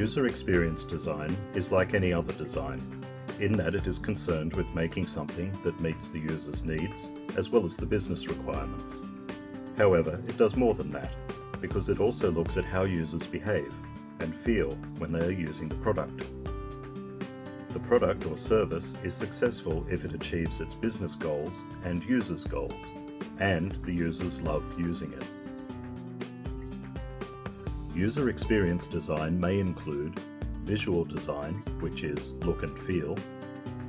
User experience design is like any other design, in that it is concerned with making something that meets the user's needs as well as the business requirements. However, it does more than that, because it also looks at how users behave and feel when they are using the product. The product or service is successful if it achieves its business goals and users' goals, and the users love using it. User experience design may include visual design, which is look and feel,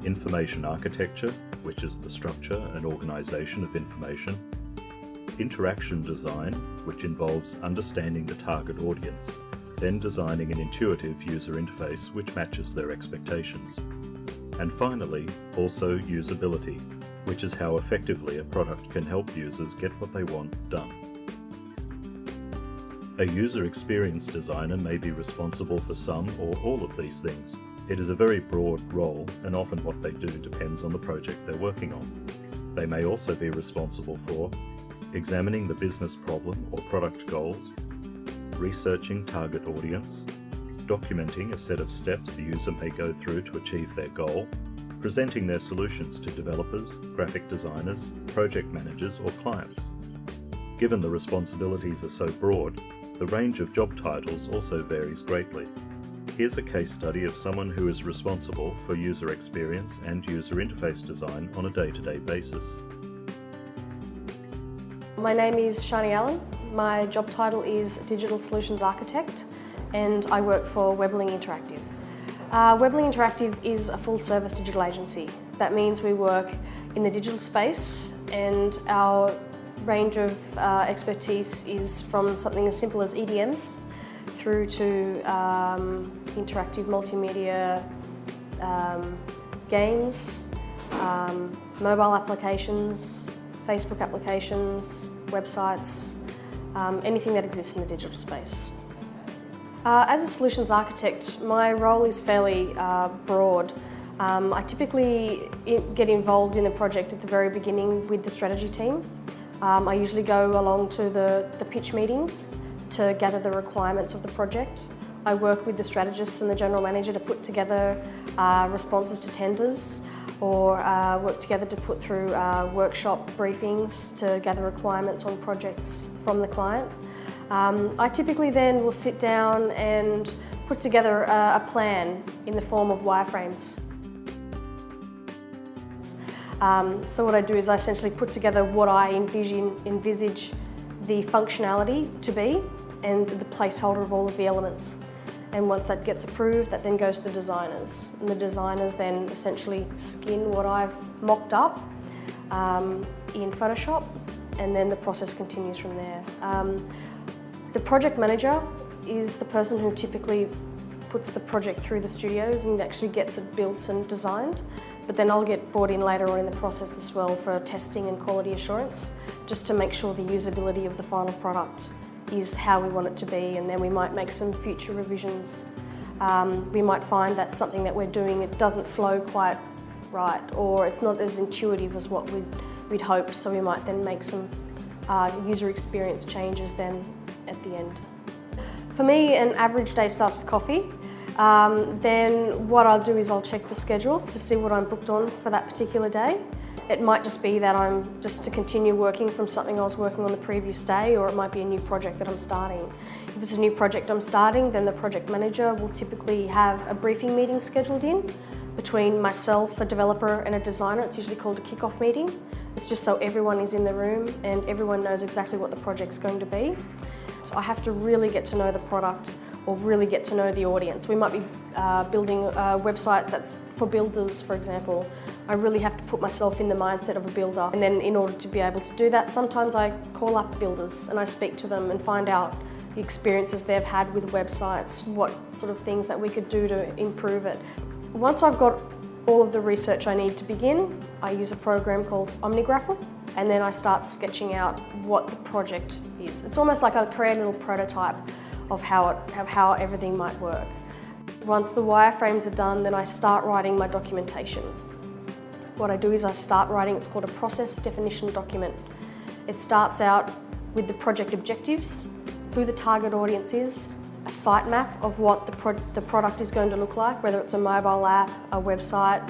information architecture, which is the structure and organization of information, interaction design, which involves understanding the target audience, then designing an intuitive user interface which matches their expectations. And finally, also usability, which is how effectively a product can help users get what they want done. A user experience designer may be responsible for some or all of these things. It is a very broad role, and often what they do depends on the project they're working on. They may also be responsible for examining the business problem or product goals, researching target audience, documenting a set of steps the user may go through to achieve their goal, presenting their solutions to developers, graphic designers, project managers, or clients. Given the responsibilities are so broad, the range of job titles also varies greatly. Here's a case study of someone who is responsible for user experience and user interface design on a day-to-day basis. My name is Shani Allen. My job title is Digital Solutions Architect, and I work for Webling Interactive. Webling Interactive is a full-service digital agency. That means we work in the digital space, and our range of expertise is from something as simple as EDMs through to interactive multimedia games, mobile applications, Facebook applications, websites, anything that exists in the digital space. As a solutions architect, my role is fairly broad. I typically get involved in the project at the very beginning with the strategy team. I usually go along to the pitch meetings to gather the requirements of the project. I work with the strategists and the general manager to put together responses to tenders, or work together to put through workshop briefings to gather requirements on projects from the client. I typically then will sit down and put together a plan in the form of wireframes. So what I do is I essentially put together what I envisage the functionality to be and the placeholder of all of the elements. And once that gets approved, that then goes to the designers. And the designers then essentially skin what I've mocked up in Photoshop, and then the process continues from there. The project manager is the person who typically puts the project through the studios and actually gets it built and designed. But then I'll get brought in later on in the process as well for testing and quality assurance, just to make sure the usability of the final product is how we want it to be, and then we might make some future revisions. We might find that something that we're doing, it doesn't flow quite right, or it's not as intuitive as what we'd hoped, so we might then make some user experience changes then at the end. For me, an average day starts with coffee. Then what I'll do is I'll check the schedule to see what I'm booked on for that particular day. It might just be that I'm just to continue working from something I was working on the previous day, or it might be a new project that I'm starting. If it's a new project I'm starting, then the project manager will typically have a briefing meeting scheduled in between myself, a developer and a designer. It's usually called a kick-off meeting. It's just so everyone is in the room and everyone knows exactly what the project's going to be. So I have to really get to know the product, or really get to know the audience. We might be building a website that's for builders, for example. I really have to put myself in the mindset of a builder. And then in order to be able to do that, sometimes I call up builders and I speak to them and find out the experiences they've had with websites, what sort of things that we could do to improve it. Once I've got all of the research I need to begin, I use a program called OmniGraffle, and then I start sketching out what the project is. It's almost like I create a little prototype of how everything might work. Once the wireframes are done, then I start writing my documentation. What I do is I start writing, it's called a process definition document. It starts out with the project objectives, who the target audience is, a site map of what the product is going to look like, whether it's a mobile app, a website,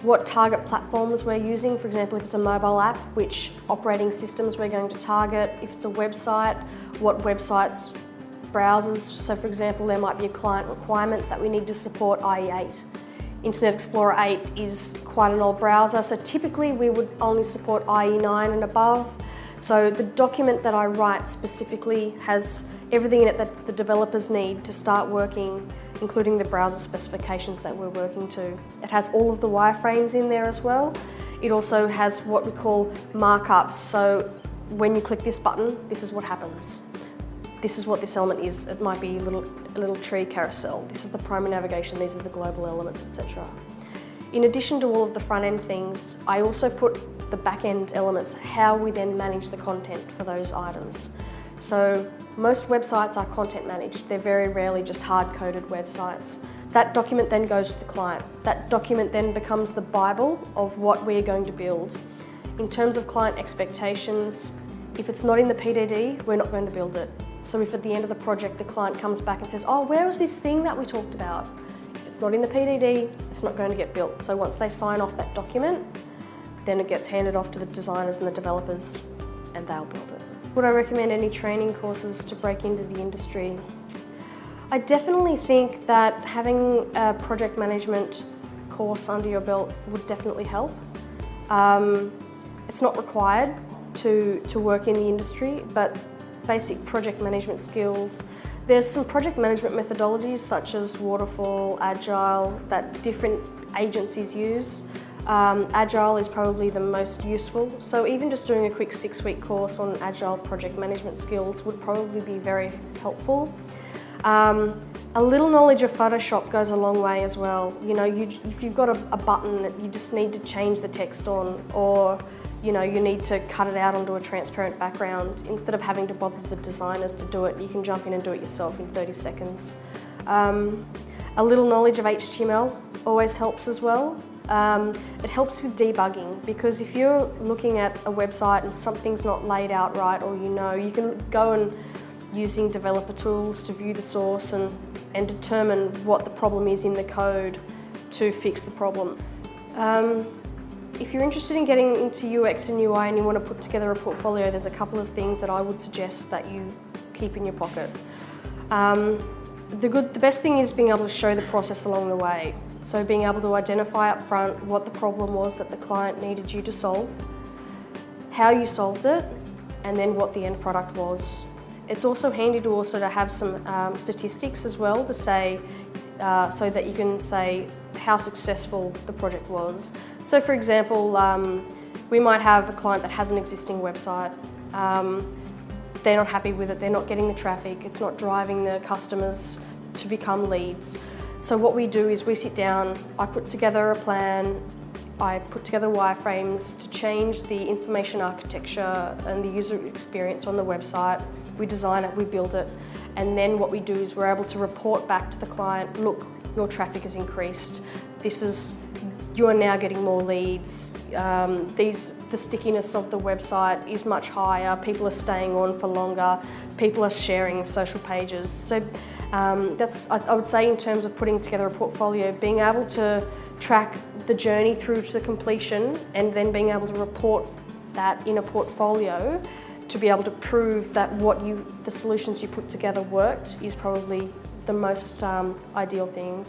what target platforms we're using. For example, if it's a mobile app, which operating systems we're going to target. If it's a website, what websites, browsers. So for example, there might be a client requirement that we need to support IE8. Internet Explorer 8 is quite an old browser, so typically we would only support IE9 and above. So the document that I write specifically has everything in it that the developers need to start working, including the browser specifications that we're working to. It has all of the wireframes in there as well. It also has what we call markups. So when you click this button, this is what happens. This is what this element is. It might be a little tree carousel. This is the primary navigation. These are the global elements, etc. In addition to all of the front-end things, I also put the back-end elements, how we then manage the content for those items. So most websites are content managed. They're very rarely just hard-coded websites. That document then goes to the client. That document then becomes the Bible of what we're going to build. In terms of client expectations, if it's not in the PDD, we're not going to build it. So if at the end of the project the client comes back and says, oh, where was this thing that we talked about? If it's not in the PDD, it's not going to get built. So once they sign off that document, then it gets handed off to the designers and the developers, and they'll build it. Would I recommend any training courses to break into the industry? I definitely think that having a project management course under your belt would definitely help. It's not required to work in the industry, but basic project management skills. There's some project management methodologies such as Waterfall, Agile, that different agencies use. Agile is probably the most useful, so even just doing a quick 6-week course on Agile project management skills would probably be very helpful. A little knowledge of Photoshop goes a long way as well. You know, if you've got a button that you just need to change the text on, or you need to cut it out onto a transparent background, instead of having to bother the designers to do it, you can jump in and do it yourself in 30 seconds. A little knowledge of HTML always helps as well. It helps with debugging, because if you're looking at a website and something's not laid out right, or you can go and using developer tools to view the source and determine what the problem is in the code to fix the problem. If you're interested in getting into UX and UI and you want to put together a portfolio, there's a couple of things that I would suggest that you keep in your pocket. The best thing is being able to show the process along the way. So being able to identify up front what the problem was that the client needed you to solve, how you solved it, and then what the end product was. It's also handy to have some statistics as well to say, so that you can say how successful the project was. So for example, we might have a client that has an existing website. They're not happy with it, they're not getting the traffic, it's not driving the customers to become leads. So what we do is we sit down, I put together a plan, I put together wireframes to change the information architecture and the user experience on the website. We design it, we build it, and then what we do is we're able to report back to the client, look, your traffic has increased, you are now getting more leads, the stickiness of the website is much higher, people are staying on for longer, people are sharing social pages. So I would say, in terms of putting together a portfolio, being able to track the journey through to completion and then being able to report that in a portfolio to be able to prove that the solutions you put together worked is probably the most ideal thing.